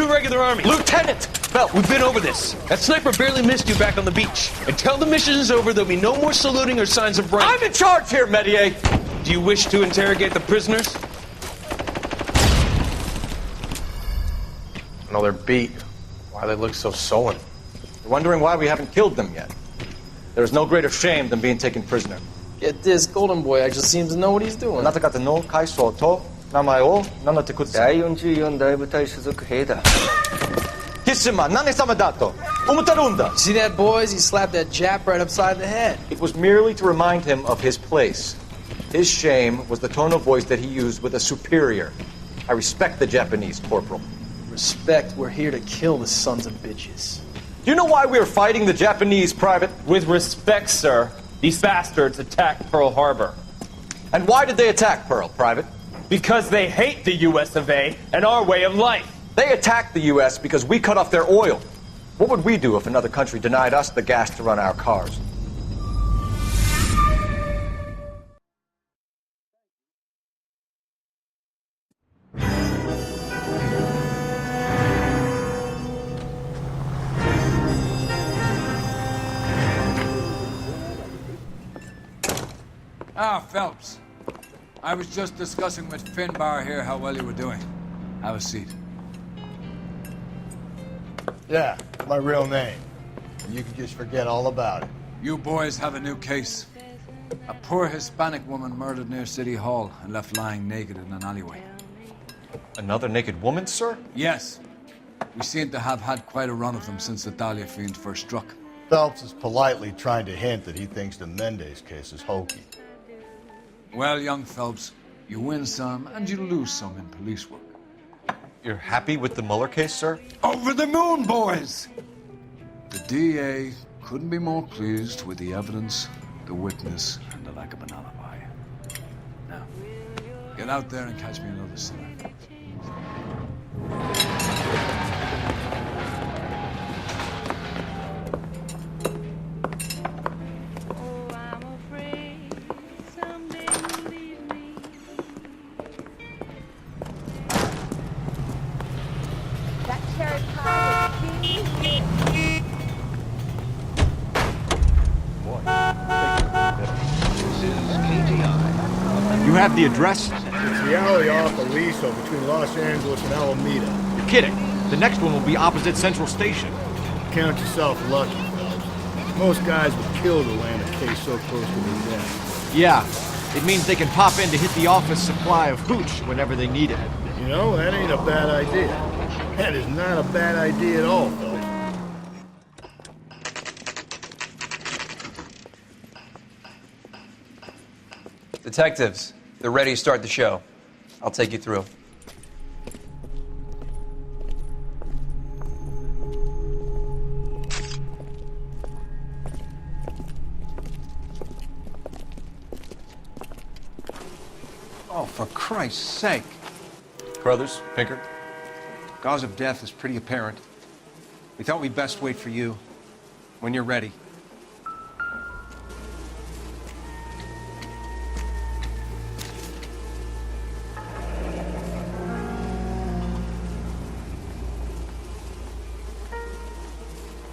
2 regular army. Lieutenant! Phelps, we've been over this. That sniper barely missed you back on the beach. Until the mission is over, there'll be no more saluting or signs of rank. I'm in charge here, Medier! Do you wish to interrogate the prisoners? No, they're beat. Why they look so sullen. They're wondering why we haven't killed them yet. There is no greater shame than being taken prisoner. Get this, Golden Boy actually seems to know what he's doing. Caso, Otro, See that, boys? He slapped that Jap right upside the head. It was merely to remind him of his place. His shame was the tone of voice that he used with a superior. I respect the Japanese, Corporal. Respect, we're here to kill the sons of bitches. Do you know why we are fighting the Japanese, Private? With respect, sir, these bastards attacked Pearl Harbor. And why did they attack Pearl, Private? Because they hate the US of A and our way of life. They attacked the U.S. because we cut off their oil. What would we do if another country denied us the gas to run our cars? Phelps. I was just discussing with Finbar here how well you were doing. Have a seat. Yeah, my real name. You can just forget all about it. You boys have a new case. A poor Hispanic woman murdered near City Hall and left lying naked in an alleyway. Another naked woman, sir? Yes. We seem to have had quite a run of them since the Dalia fiend first struck. Phelps is politely trying to hint that he thinks the Mendez case is hokey. Well, young Phelps, you win some and you lose some in police work. You're happy with the Mueller case, sir? Over the moon, boys! The DA couldn't be more pleased with the evidence, the witness, and the lack of an alibi. Now, get out there and catch me another sinner. You have the address? It's the alley off Aliso between Los Angeles and Alameda. You're kidding. The next one will be opposite Central Station. Count yourself lucky, Phelps. Most guys would kill to land a case so close to their death. Yeah, it means they can pop in to hit the office supply of hooch whenever they need it. You know, that ain't a bad idea. That is not a bad idea at all, Phelps. Detectives, they're ready to start the show. I'll take you through. Oh, for Christ's sake. Brothers, Pinker? Cause of death is pretty apparent. We thought we'd best wait for you. When you're ready.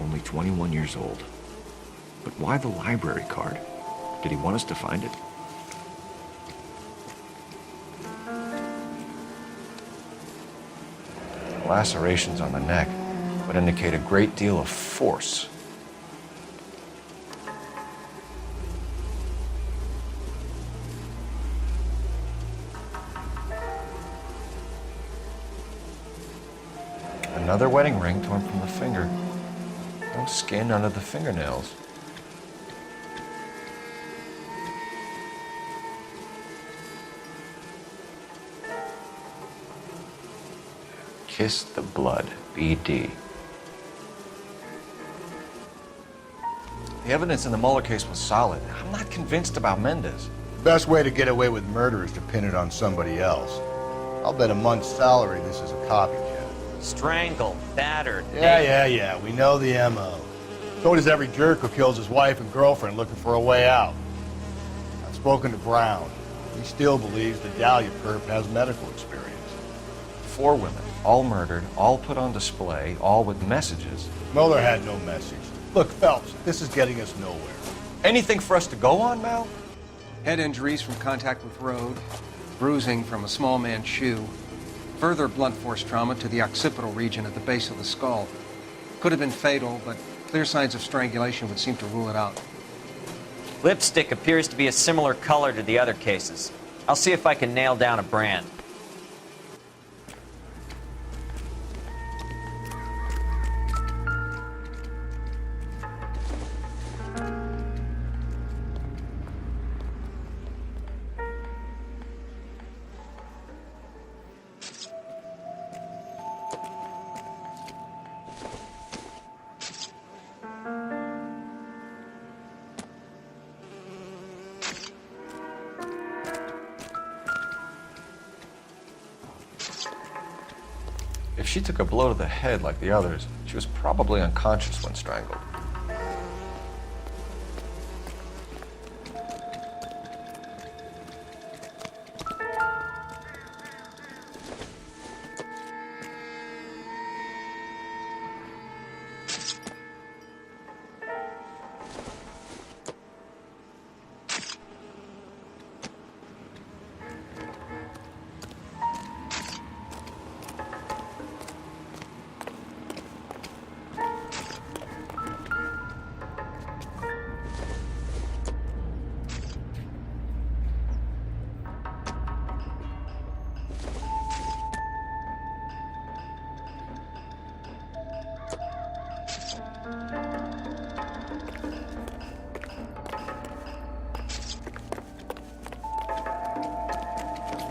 Only 21 years old. But why the library card? Did he want us to find it? Lacerations on the neck would indicate a great deal of force. Another wedding ring torn from the finger. No skin under the fingernails. Kiss the blood, BD. The evidence in the Mueller case was solid. I'm not convinced about Mendez. The best way to get away with murder is to pin it on somebody else. I'll bet a month's salary this is a copycat. Strangled, battered. Yeah. We know the M.O. So does every jerk who kills his wife and girlfriend looking for a way out. I've spoken to Brown. He still believes the Dalia perp has medical experience. 4 women. all murdered, all put on display, all with messages. Mueller had no message. Look, Phelps, this is getting us nowhere. Anything for us to go on, Mal? Head injuries from contact with road, bruising from a small man's shoe, further blunt force trauma to the occipital region at the base of the skull. Could have been fatal, but clear signs of strangulation would seem to rule it out. Lipstick appears to be a similar color to the other cases. I'll see if I can nail down a brand. If she took a blow to the head like the others, she was probably unconscious when strangled.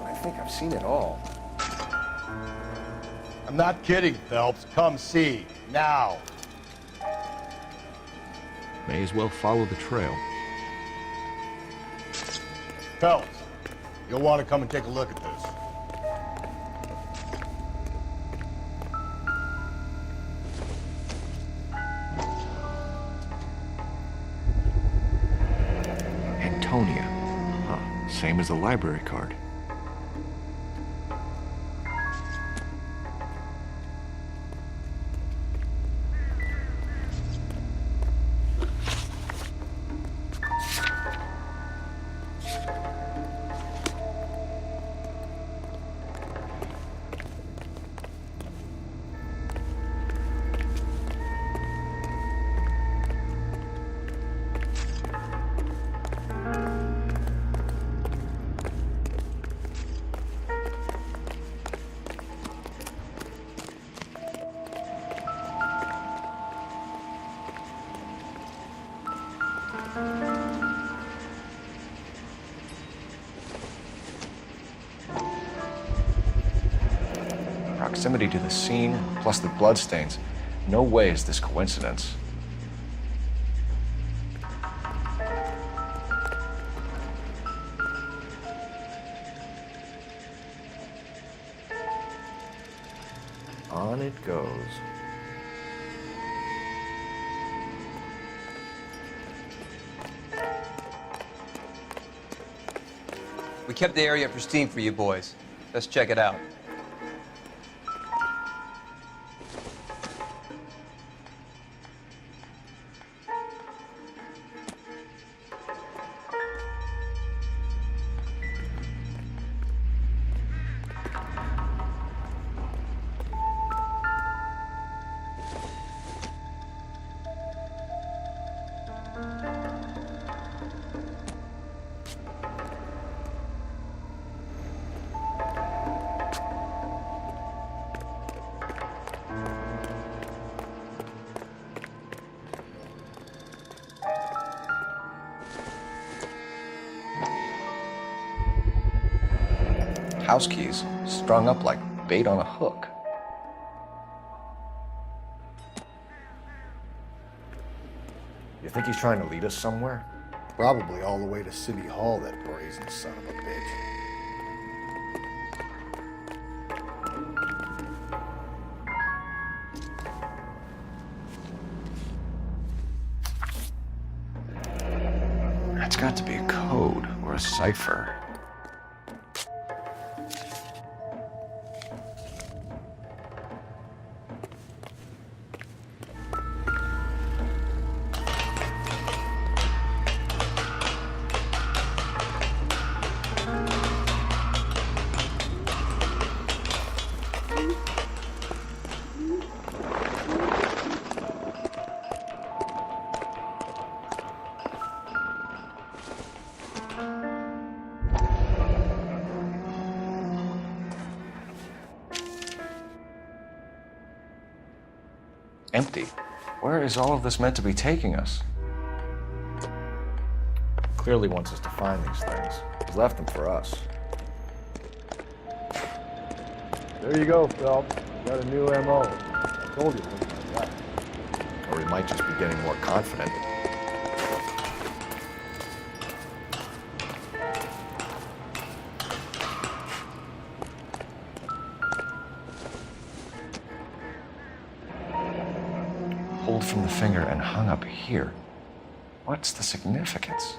I think I've seen it all. I'm not kidding, Phelps. Come see. Now. May as well follow the trail. Phelps, you'll want to come and take a look at this. Antonia. Huh. Same as the library card. Proximity to the scene, plus the bloodstains. No way is this coincidence. On it goes. We kept the area pristine for you boys. Let's check it out. House keys, strung up like bait on a hook. You think he's trying to lead us somewhere? Probably all the way to City Hall, that brazen son of a bitch. That's got to be a code or a cipher. empty. Where is all of this meant to be taking us? Clearly wants us to find these things. He's left them for us. There you go, Phelps. You got a new MO. I told you. Or he might just be getting more confident. Pulled from the finger and hung up here. What's the significance?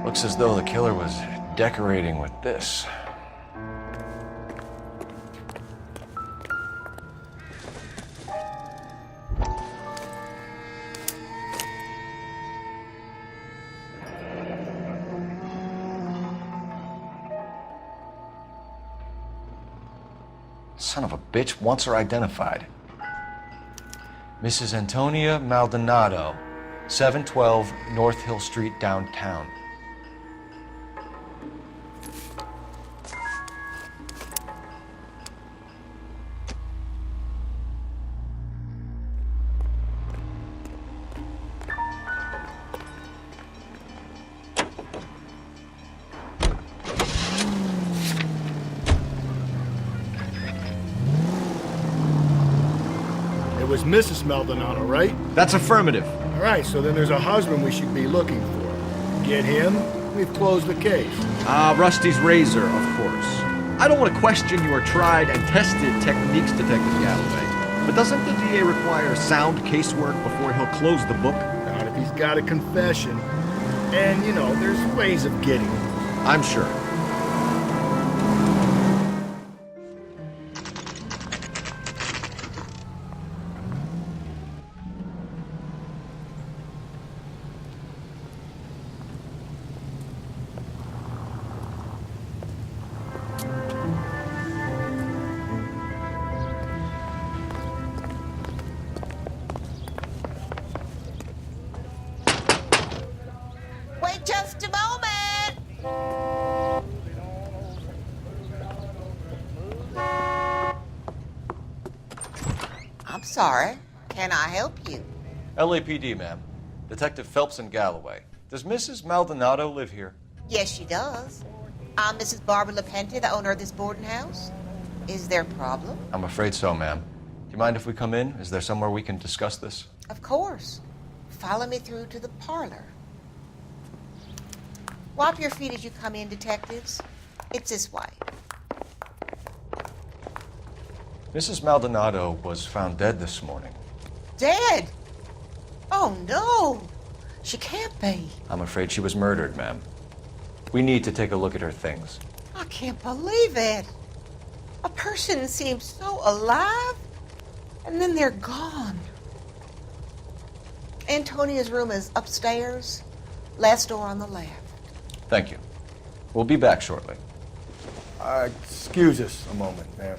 Looks as though the killer was decorating with this. Son of a bitch wants her identified. Mrs. Antonia Maldonado, 712 North Hill Street, downtown. It was Mrs. Maldonado, right? That's affirmative. All right, so then there's a husband we should be looking for. Get him, we've closed the case. Rusty's razor, of course. I don't want to question your tried and tested techniques, Detective Galloway. But doesn't the DA require sound casework before he'll close the book? Not if he's got a confession. And, you know, there's ways of getting it. I'm sure. Just a moment. I'm sorry. Can I help you? LAPD, ma'am. Detective Phelps and Galloway. Does Mrs. Maldonado live here? Yes, she does. I'm Mrs. Barbara LaPente, the owner of this boarding house. Is there a problem? I'm afraid so, ma'am. Do you mind if we come in? Is there somewhere we can discuss this? Of course. Follow me through to the parlor. Wipe your feet as you come in, detectives. It's this way. Mrs. Maldonado was found dead this morning. Dead? Oh, no. She can't be. I'm afraid she was murdered, ma'am. We need to take a look at her things. I can't believe it. A person seems so alive, and then they're gone. Antonia's room is upstairs, last door on the left. Thank you. We'll be back shortly. Excuse us a moment, ma'am.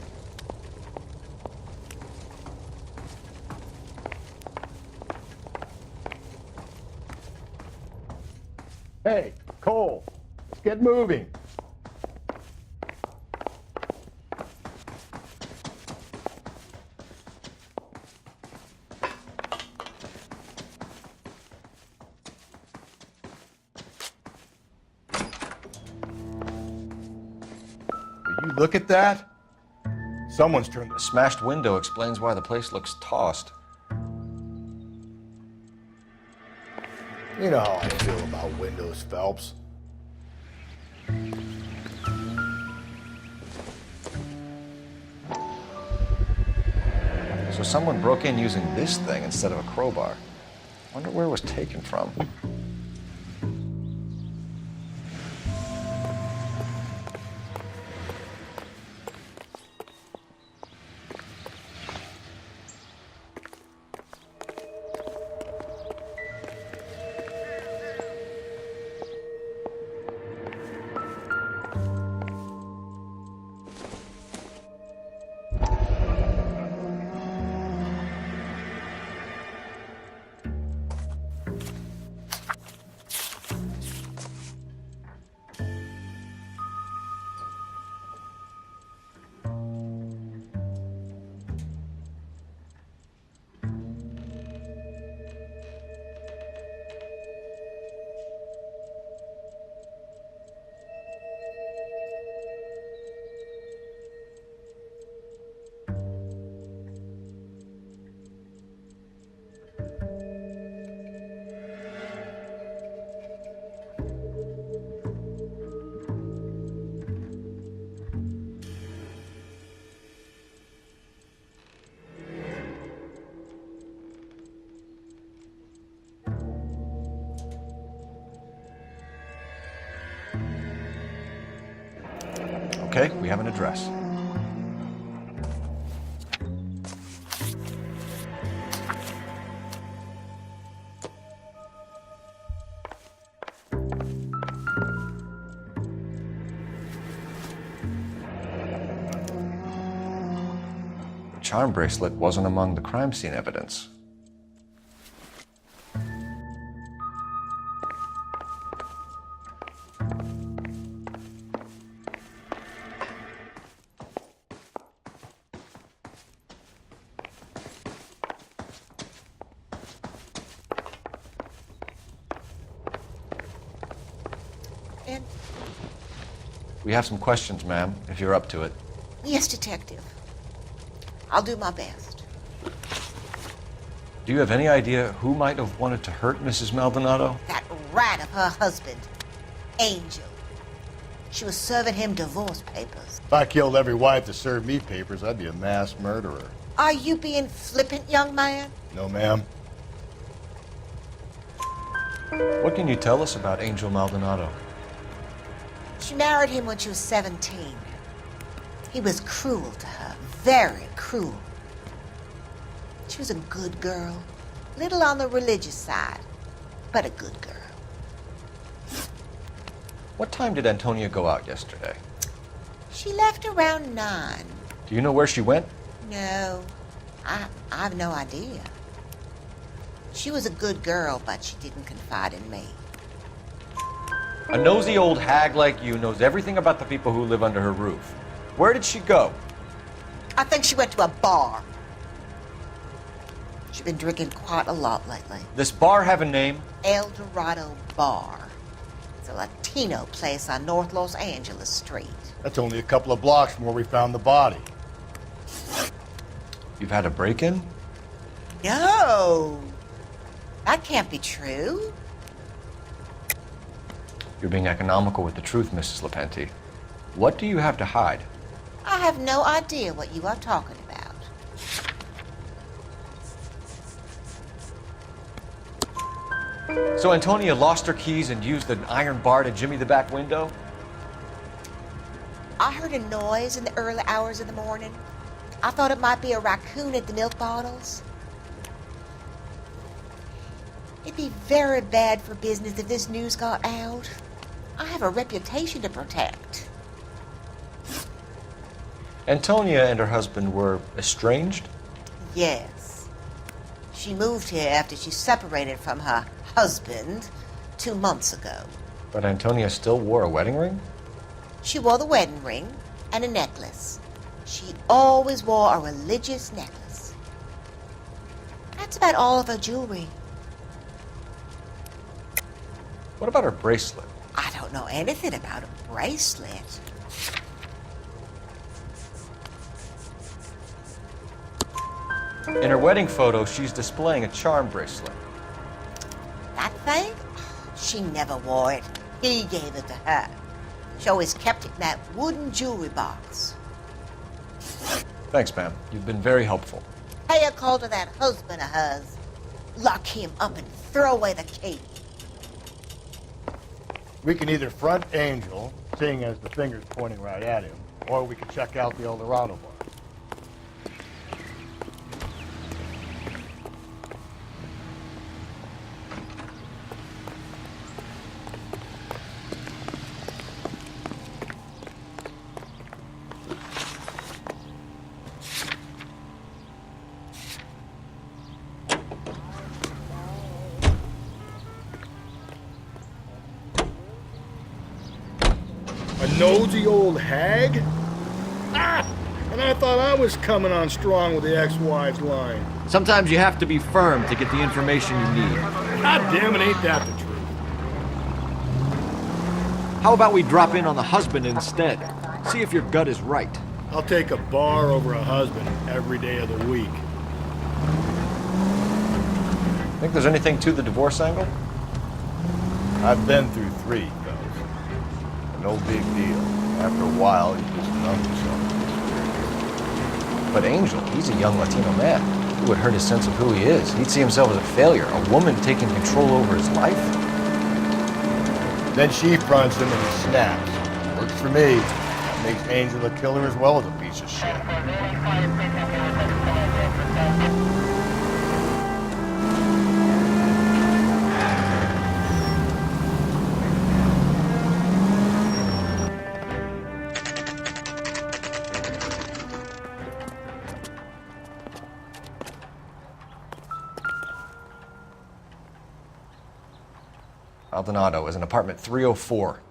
Hey, Cole, let's get moving. Look at that. Someone's turned The smashed window explains why the place looks tossed. You know how I feel about windows, Phelps. So someone broke in using this thing instead of a crowbar. Wonder where it was taken from. Okay, we have an address. The charm bracelet wasn't among the crime scene evidence. And We have some questions, ma'am, if you're up to it. yes, detective. I'll do my best. Do you have any idea who might have wanted to hurt Mrs. Maldonado? That rat of her husband, Angel. She was serving him divorce papers. If I killed every wife to serve me papers, I'd be a mass murderer. Are you being flippant, young man? No, ma'am. What can you tell us about Angel Maldonado? She married him when she was 17. He was cruel to her, very cruel. She was a good girl, little on the religious side, but a good girl. What time did Antonia go out yesterday? She left around 9. Do you know where she went? No, I have no idea. She was a good girl, but she didn't confide in me. A nosy old hag like you knows everything about the people who live under her roof. Where did she go? I think she went to a bar. She's been drinking quite a lot lately. This bar have a name? El Dorado Bar. It's a Latino place on North Los Angeles Street. That's only a couple of blocks from where we found the body. You've had a break-in? No! That can't be true. You're being economical with the truth, Mrs. Lepenti. What do you have to hide? I have no idea what you are talking about. So Antonia lost her keys and used an iron bar to jimmy the back window? I heard a noise in the early hours of the morning. I thought it might be a raccoon at the milk bottles. It'd be very bad for business if this news got out. I have a reputation to protect. Antonia and her husband were estranged? Yes. She moved here after she separated from her husband 2 months ago. But Antonia still wore a wedding ring? She wore the wedding ring and a necklace. She always wore a religious necklace. That's about all of her jewelry. What about her bracelet? I don't know anything about a bracelet. In her wedding photo, she's displaying a charm bracelet. That thing? She never wore it. He gave it to her. She always kept it in that wooden jewelry box. Thanks, ma'am. You've been very helpful. Pay a call to that husband of hers. Lock him up and throw away the key. We can either front Angel, seeing as the finger's pointing right at him, or we can check out the El Dorado bar. A nosy old hag? Ah! And I thought I was coming on strong with the ex-wives line. Sometimes you have to be firm to get the information you need. God damn it, ain't that the truth? How about we drop in on the husband instead? See if your gut is right. I'll take a bar over a husband every day of the week. Think there's anything to the divorce angle? I've been through 3, fellas. No big deal. After a while, you just numb yourself. But Angel, he's a young Latino man. It would hurt his sense of who he is. He'd see himself as a failure, a woman taking control over his life. Then she fronts him and he snaps. Works for me. Got Makes Angel a killer as well as a piece of shit. Maldonado is in apartment 304.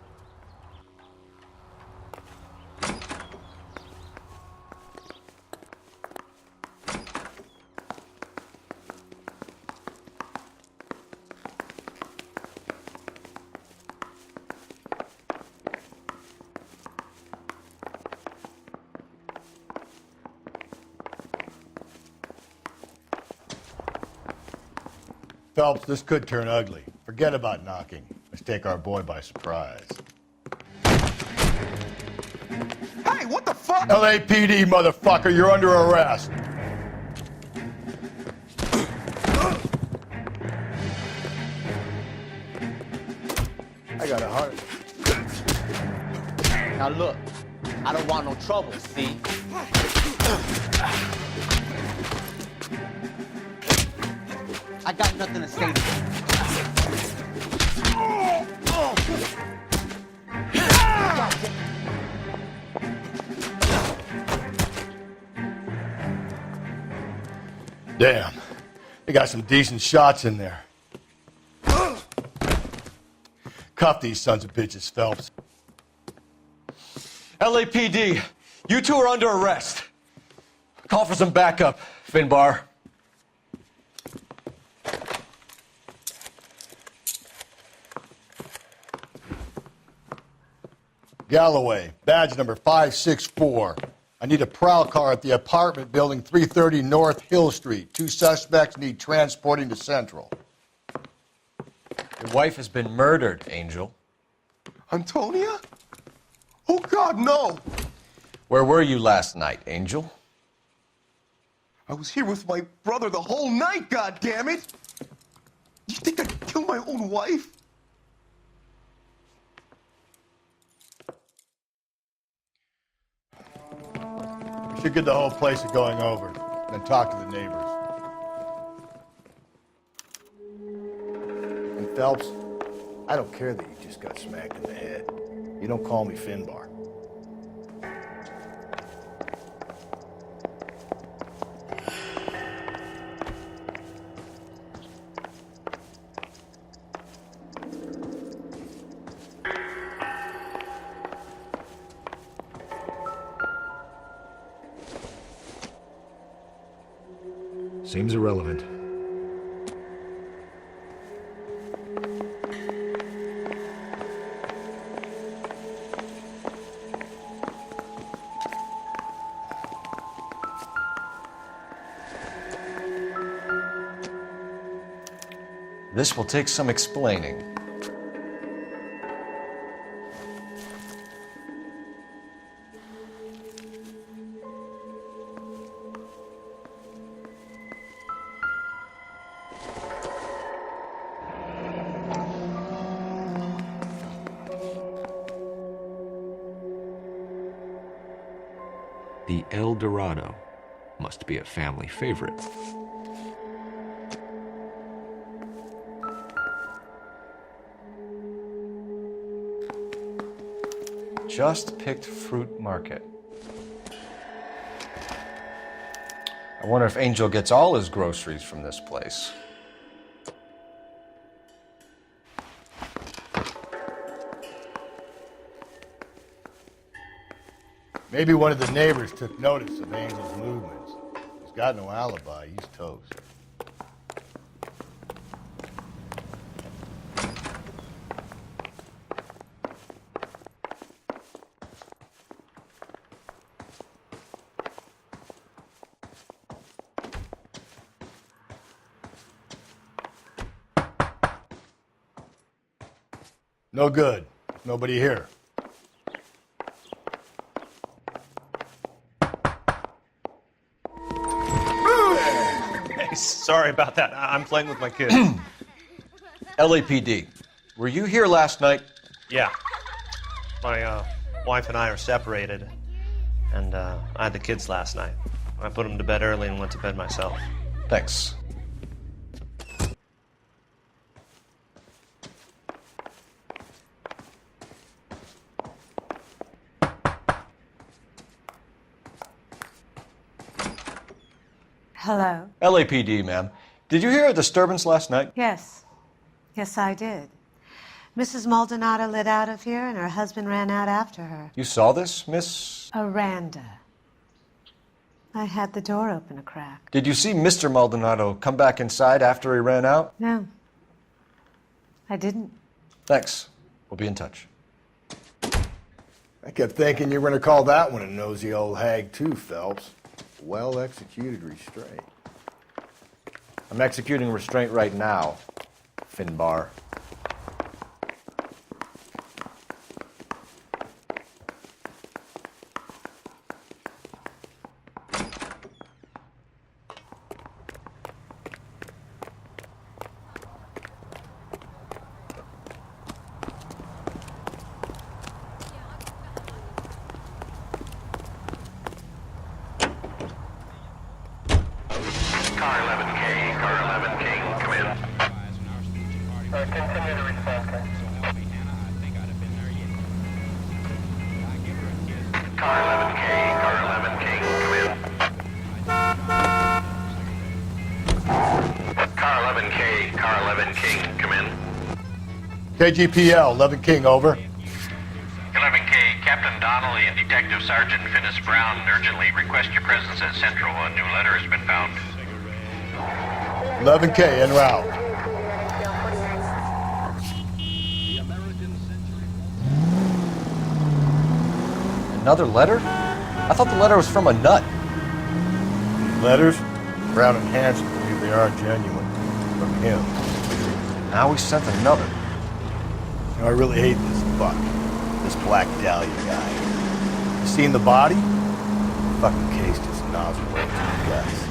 Phelps, this could turn ugly. Forget about knocking. Let's take our boy by surprise. Hey, what the fuck? LAPD, motherfucker, you're under arrest. I got a heart. Now look, I don't want no trouble, see? I got nothing to say to you. Damn, they got some decent shots in there. Cuff these sons of bitches, Phelps. LAPD, you two are under arrest. Call for some backup, Finbar. Galloway, badge number 564. I need a prowl car at the apartment building 330 North Hill Street. 2 suspects need transporting to Central. Your wife has been murdered, Angel. Antonia? Oh, God, no! Where were you last night, Angel? I was here with my brother the whole night, goddammit! You think I'd kill my own wife? We should get the whole place a going over, then talk to the neighbors. And Phelps, I don't care that you just got smacked in the head. You don't call me Finbar. Seems irrelevant. This will take some explaining. The El Dorado must be a family favorite. Just picked fruit market. I wonder if Angel gets all his groceries from this place. Maybe one of the neighbors took notice of Angel's movements. He's got no alibi. He's toast. No good. Nobody here. Sorry about that. I'm playing with my kid. LAPD, were you here last night? Yeah. My Wife and I are separated, and I had the kids last night. I put them to bed early and went to bed myself. Thanks. Hello? LAPD, ma'am. Did you hear a disturbance last night? Yes. Yes, I did. Mrs. Maldonado lit out of here, and her husband ran out after her. You saw this, Miss? Aranda. I had the door open a crack. Did you see Mr. Maldonado come back inside after he ran out? No. I didn't. Thanks. We'll be in touch. I kept thinking you were going to call that one a nosy old hag too, Phelps. Well-executed restraint. I'm executing restraint right now, Finbar. KGPL, 11 King, over. 11K, Captain Donnelly and Detective Sergeant Finis Brown urgently request your presence at Central. A new letter has been found. 11K, en route. Another letter? I thought the letter was from a nut. These letters? Brown and Hanson believe they are genuine. From him. Now we sent another. You know, I really hate this fuck. This Black Dalia guy. You seen the body? The fucking case just nozzled right to the guts.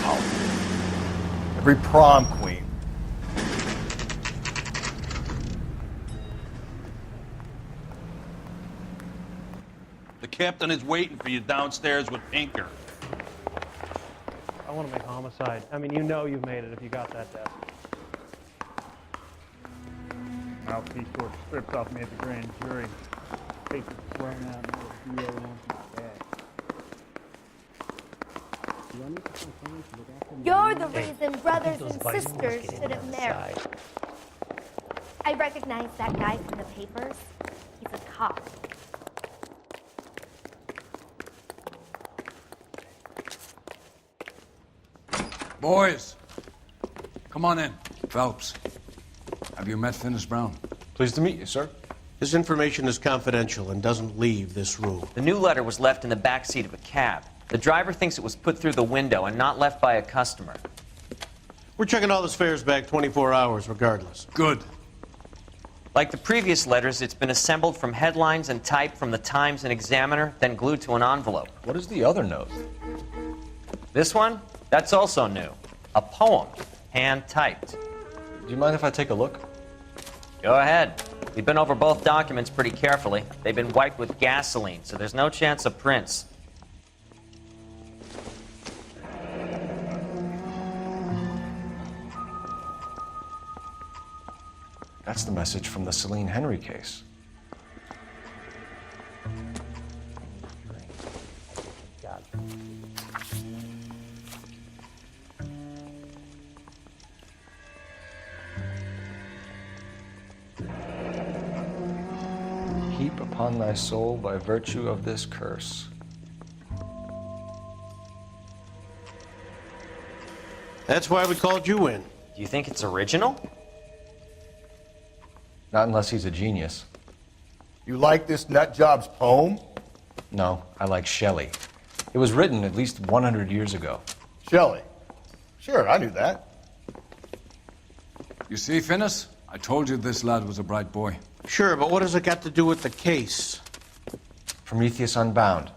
Oh. Every prom queen. The captain is waiting for you downstairs with Pinker. I want to make homicide. I mean, you know you've made it if you got that desk. Mouthpiece sort of strips off me at the grand jury. Face is thrown out and the DA wants me back. You're the reason brothers and sisters shouldn't marry. I recognize that guy from the papers. He's a cop. Boys, come on in. Phelps, have you met Finis Brown? Pleased to meet you, sir. This information is confidential and doesn't leave this room. The new letter was left in the back seat of a cab. The driver thinks it was put through the window and not left by a customer. We're checking all this fares back 24 hours regardless. Good. Like the previous letters, it's been assembled from headlines and typed from the Times and Examiner, then glued to an envelope. What is the other note? This one? That's also new. A poem, hand-typed. Do you mind if I take a look? Go ahead. We've been over both documents pretty carefully. They've been wiped with gasoline, so there's no chance of prints. That's the message from the Celine Henry case. Heap upon thy soul by virtue of this curse. That's why we called you in. Do you think it's original? Not unless he's a genius. You like this nutjob's poem? No, I like Shelley. It was written at least 100 years ago. Shelley? Sure, I knew that. You see, Finis? I told you this lad was a bright boy. Sure, but what has it got to do with the case? Prometheus Unbound.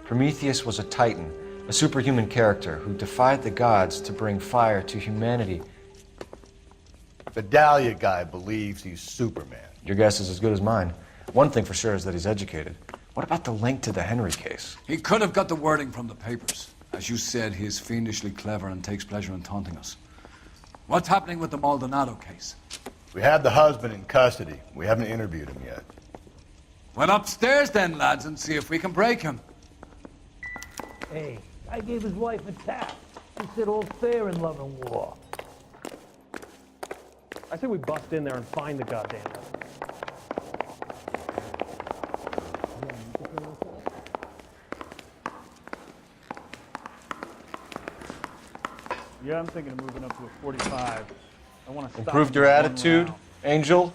Prometheus was a titan, a superhuman character who defied the gods to bring fire to humanity. The Dalia guy believes he's Superman. Your guess is as good as mine. One thing for sure is that he's educated. What about the link to the Henry case? He could have got the wording from the papers. As you said, he is fiendishly clever and takes pleasure in taunting us. What's happening with the Maldonado case? We have the husband in custody. We haven't interviewed him yet. Well, upstairs then, lads, and see if we can break him. Hey, I gave his wife a tap. He said all's fair in love and war. I say we bust in there and find the goddamn guy. Yeah, I'm thinking of moving up to a 45. I want to stop. Improved your attitude, Angel?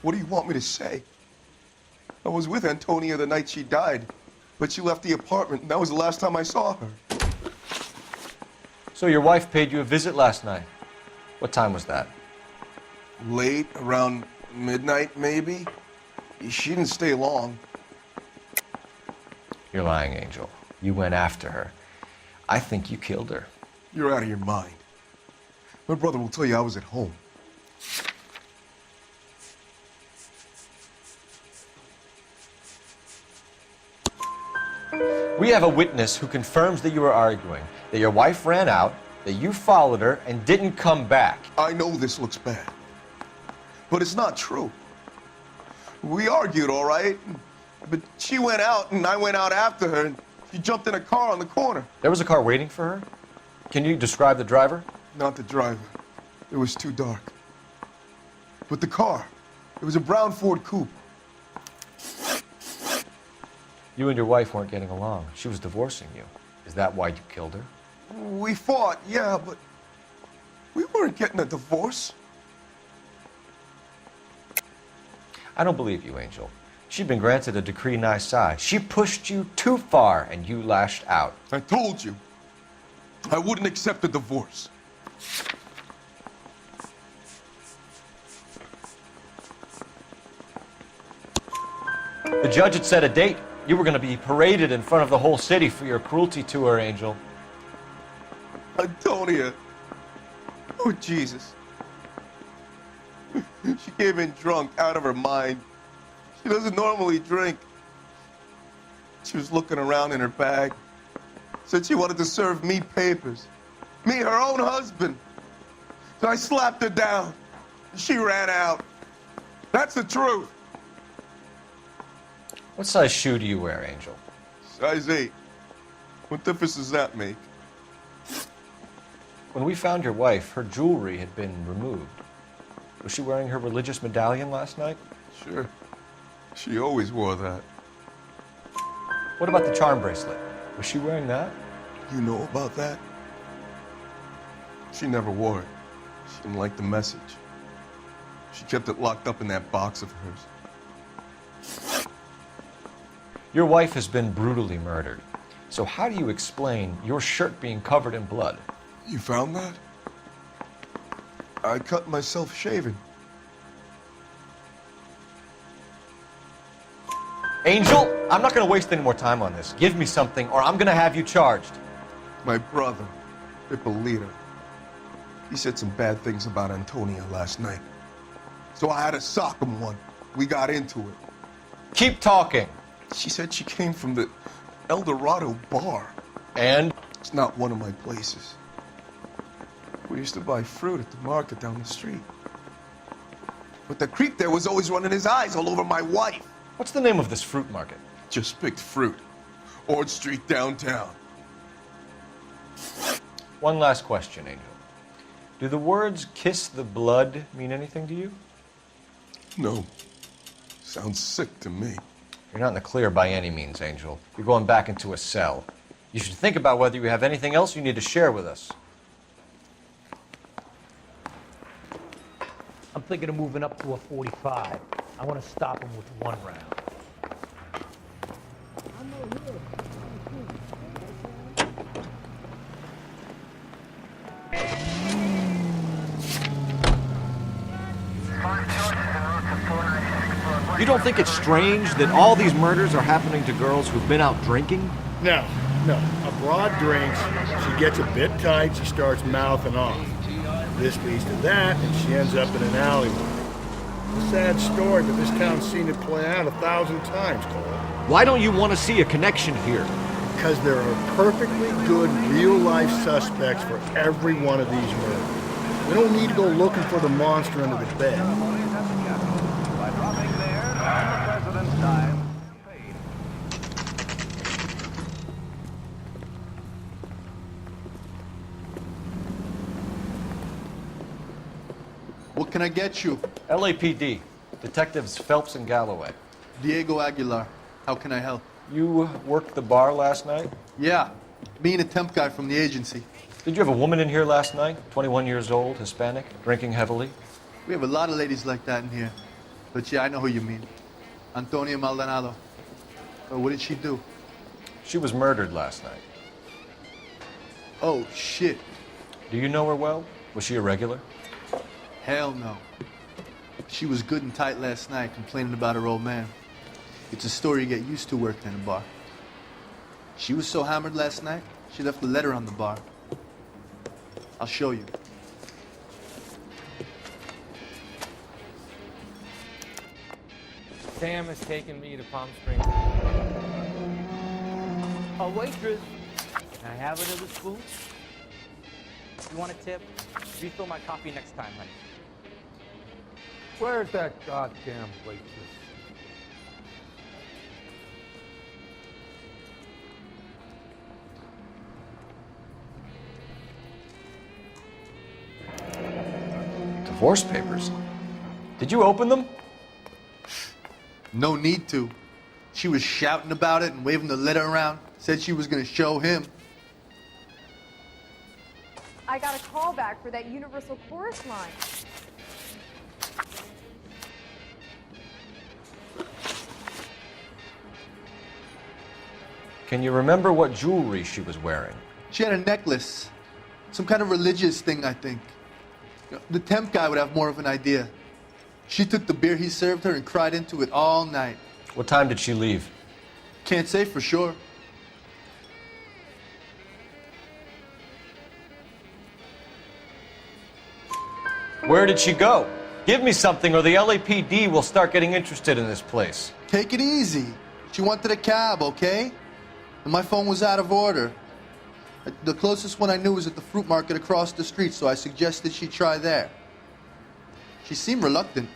What do you want me to say? I was with Antonia the night she died, but she left the apartment, and that was the last time I saw her. So your wife paid you a visit last night. What time was that? Late, around midnight, maybe. She didn't stay long. You're lying, Angel. You went after her. I think you killed her. You're out of your mind. My brother will tell you I was at home. We have a witness who confirms that you were arguing, that your wife ran out, that you followed her and didn't come back. I know this looks bad, but it's not true. We argued, all right, but she went out and I went out after her and she jumped in a car on the corner. There was a car waiting for her? Can you describe the driver? Not the driver. It was too dark. But the car, it was a brown Ford coupe. You and your wife weren't getting along. She was divorcing you. Is that why you killed her? We fought, yeah, but we weren't getting a divorce. I don't believe you, Angel. She'd been granted a decree nisi. She pushed you too far and you lashed out. I told you, I wouldn't accept a divorce. The judge had set a date. You were going to be paraded in front of the whole city for your cruelty to her, Angel. Antonia. Oh, Jesus. She came in drunk, out of her mind. She doesn't normally drink. She was looking around in her bag. Said she wanted to serve me papers. Me, her own husband. So I slapped her down. She ran out. That's the truth. What size shoe do you wear, Angel? Size 8. What difference does that make? When we found your wife, her jewelry had been removed. Was she wearing her religious medallion last night? Sure. She always wore that. What about the charm bracelet? Was she wearing that? You know about that? She never wore it. She didn't like the message. She kept it locked up in that box of hers. Your wife has been brutally murdered. So how do you explain your shirt being covered in blood? You found that? I cut myself shaving. Angel, I'm not going to waste any more time on this. Give me something or I'm going to have you charged. My brother, Ippolito, he said some bad things about Antonia last night. So I had to sock him one. We got into it. Keep talking. She said she came from the El Dorado bar. And? It's not one of my places. We used to buy fruit at the market down the street. But the creep there was always running his eyes all over my wife. What's the name of this fruit market? Just picked fruit. Ord Street downtown. One last question, Angel. Do the words kiss the blood mean anything to you? No. Sounds sick to me. You're not in the clear by any means, Angel. You're going back into a cell. You should think about whether you have anything else you need to share with us. I'm thinking of moving up to a 45. I want to stop him with one round. You don't think it's strange that all these murders are happening to girls who've been out drinking? No. A broad drinks, she gets a bit tight, she starts mouthing off. This leads to that, and she ends up in an alleyway. A sad story, but this town's seen it play out 1,000 times, Cole. Why don't you want to see a connection here? Because there are perfectly good real-life suspects for every one of these murders. We don't need to go looking for the monster under the bed. By dropping there on the president's dime. What can I get you? LAPD. Detectives Phelps and Galloway. Diego Aguilar. How can I help? You worked the bar last night? Yeah. Me and a temp guy from the agency. Did you have a woman in here last night? 21 years old, Hispanic, drinking heavily? We have a lot of ladies like that in here. But yeah, I know who you mean. Antonia Maldonado. What did she do? She was murdered last night. Oh, shit. Do you know her well? Was she a regular? Hell no. She was good and tight last night, complaining about her old man. It's a story you get used to working in a bar. She was so hammered last night, she left a letter on the bar. I'll show you. Sam has taken me to Palm Springs. A waitress. Can I have another spoon? You want a tip? Refill my coffee next time, honey. Where's that goddamn waitress? Divorce papers. Did you open them? No need to. She was shouting about it and waving the letter around. Said she was gonna show him. I got a call back for that Universal Chorus line. Can you remember what jewelry she was wearing? She had a necklace. Some kind of religious thing, I think. The temp guy would have more of an idea. She took the beer he served her and cried into it all night. What time did she leave? Can't say for sure. Where did she go? Give me something or the LAPD will start getting interested in this place. Take it easy. She wanted a cab, okay? And my phone was out of order. The closest one I knew was at the fruit market across the street, so I suggested she try there. She seemed reluctant.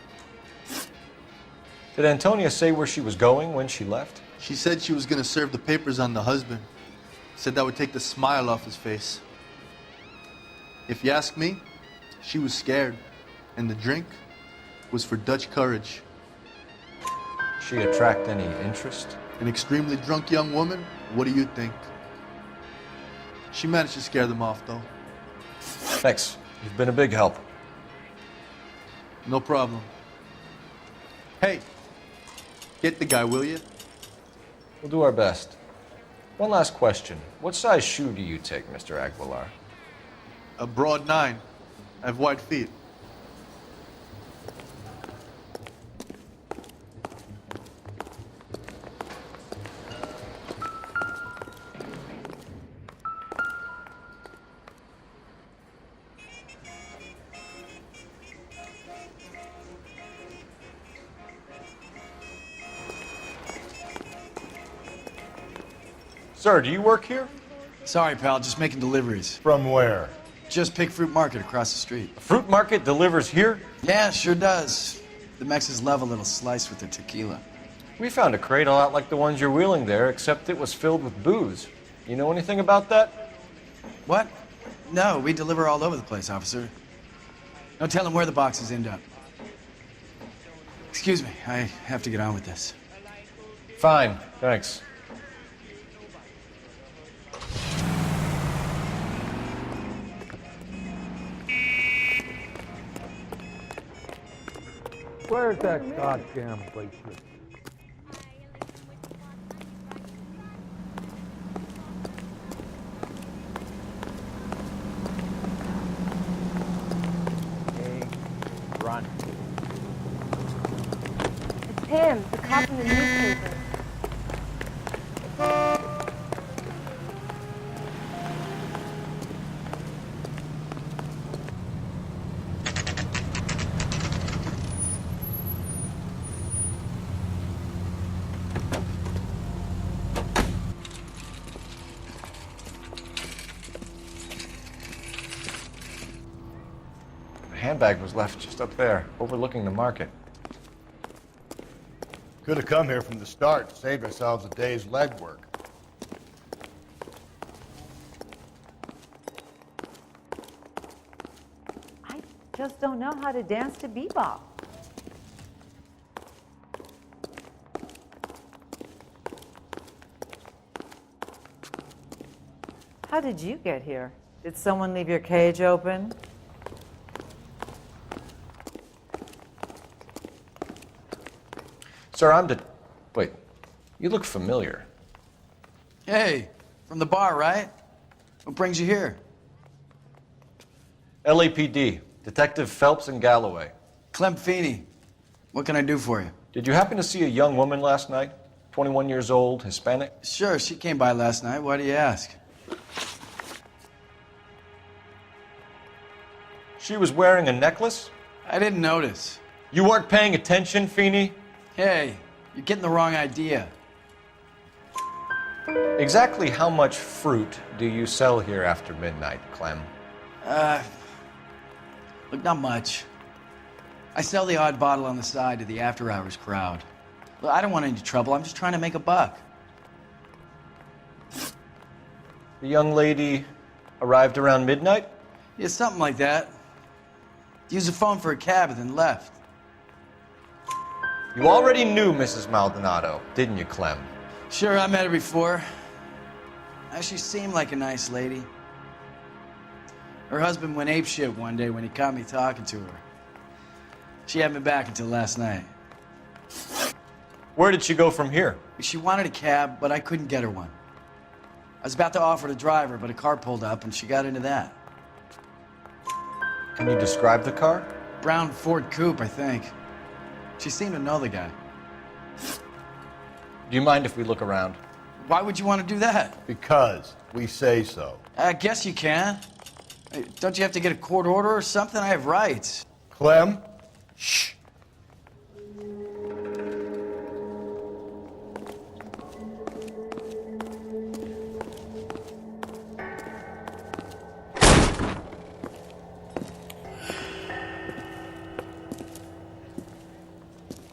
Did Antonia say where she was going when she left? She said she was going to serve the papers on the husband. Said that would take the smile off his face. If you ask me, she was scared. And the drink was for Dutch courage. She attract any interest? An extremely drunk young woman? What do you think? She managed to scare them off, though. Thanks. You've been a big help. No problem. Hey, get the guy, will you? We'll do our best. One last question. What size shoe do you take, Mr. Aguilar? A broad 9. I have wide feet. Sir, do you work here? Sorry, pal, just making deliveries. From where? Just Pick Fruit Market across the street. The fruit market delivers here? Yeah, sure does. The Mexes love a little slice with their tequila. We found a crate a lot like the ones you're wheeling there, except it was filled with booze. You know anything about that? What? No, we deliver all over the place, officer. Don't tell them where the boxes end up. Excuse me, I have to get on with this. Fine, thanks. Where's that goddamn waitress? Hey, run. It's him, the cop in the newspaper. handbag was left just up there, overlooking the market. Could have come here from the start, saved ourselves a day's legwork. I just don't know how to dance to bebop. How did you get here? Did someone leave your cage open? Sir, Wait, you look familiar. Hey, from the bar, right? What brings you here? LAPD, Detective Phelps and Galloway. Clem Feeney. What can I do for you? Did you happen to see a young woman last night? 21 years old, Hispanic? Sure, she came by last night. Why do you ask? She was wearing a necklace? I didn't notice. You weren't paying attention, Feeney? Hey, you're getting the wrong idea. Exactly how much fruit do you sell here after midnight, Clem? Look, not much. I sell the odd bottle on the side to the after-hours crowd. Well, I don't want any trouble. I'm just trying to make a buck. The young lady arrived around midnight? Yeah, something like that. Used the phone for a cab and then left. You already knew Mrs. Maldonado, didn't you, Clem? Sure, I met her before. She seemed like a nice lady. Her husband went apeshit one day when he caught me talking to her. She hadn't been back until last night. Where did she go from here? She wanted a cab, but I couldn't get her one. I was about to offer to drive her, but a car pulled up and she got into that. Can you describe the car? Brown Ford Coupe, I think. She seemed to know the guy. Do you mind if we look around? Why would you want to do that? Because we say so. I guess you can. Hey, don't you have to get a court order or something? I have rights. Clem? Shh.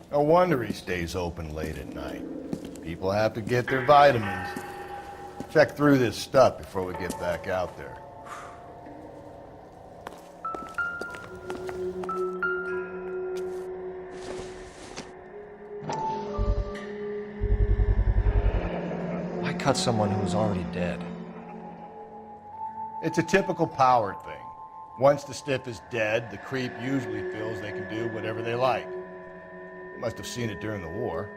No wonder he stays open late at night. People have to get their vitamins. Check through this stuff before we get back out there. Why cut someone who was already dead? It's a typical power thing. Once the stiff is dead, the creep usually feels they can do whatever they like. Must have seen it during the war.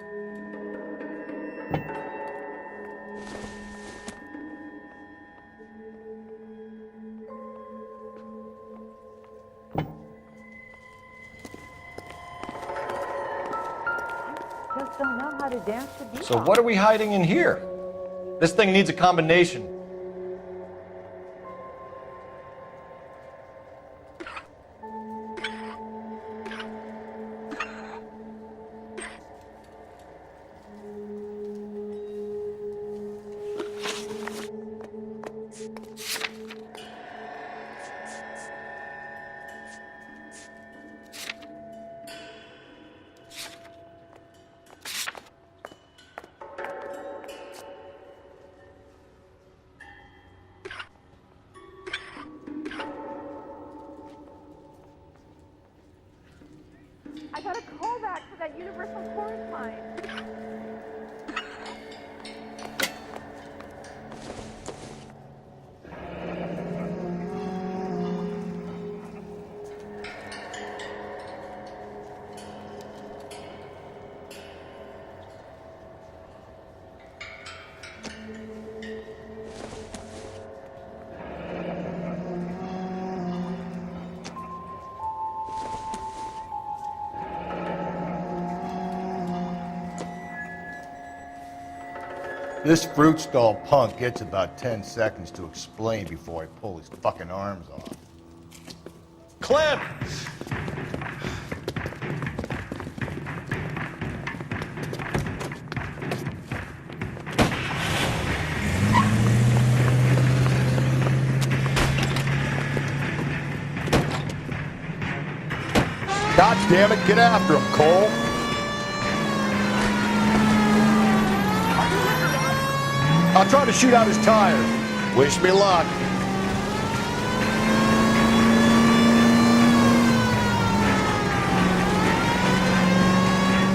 Just don't know how to dance to bebop. So what are we hiding in here? This thing needs a combination. I got a call back for that universal chorus line. This fruit stall punk gets about 10 seconds to explain before I pull his fucking arms off. Clem! God damn it, get after him, Cole. I'll try to shoot out his tires. Wish me luck.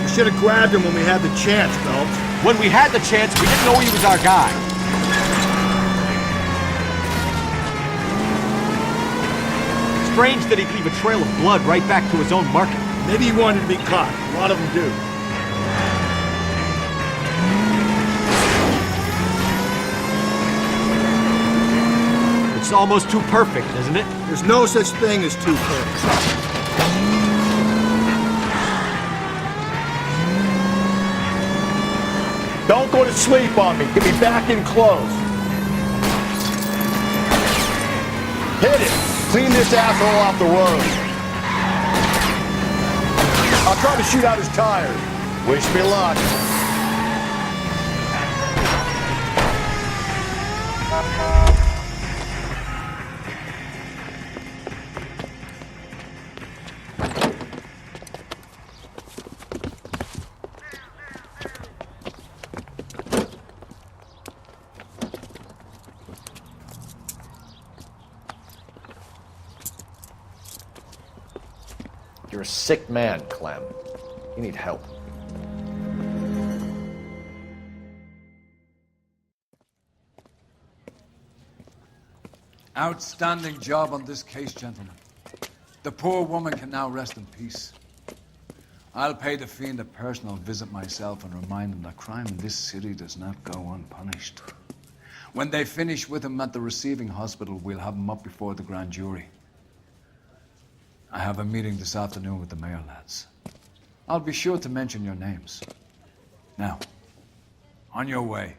We should have grabbed him when we had the chance, Phelps. When we had the chance, we didn't know he was our guy. Strange that he'd leave a trail of blood right back to his own market. Maybe he wanted to be caught. A lot of them do. It's almost too perfect, isn't it? There's no such thing as too perfect. Don't go to sleep on me. Get me back in close. Hit it. Clean this asshole off the road. I'll try to shoot out his tires. Wish me luck. You're a sick man, Clem. You need help. Outstanding job on this case, gentlemen. The poor woman can now rest in peace. I'll pay the fiend a personal visit myself and remind him that crime in this city does not go unpunished. When they finish with him at the receiving hospital, we'll have him up before the grand jury. I have a meeting this afternoon with the mayor lads. I'll be sure to mention your names. Now, on your way.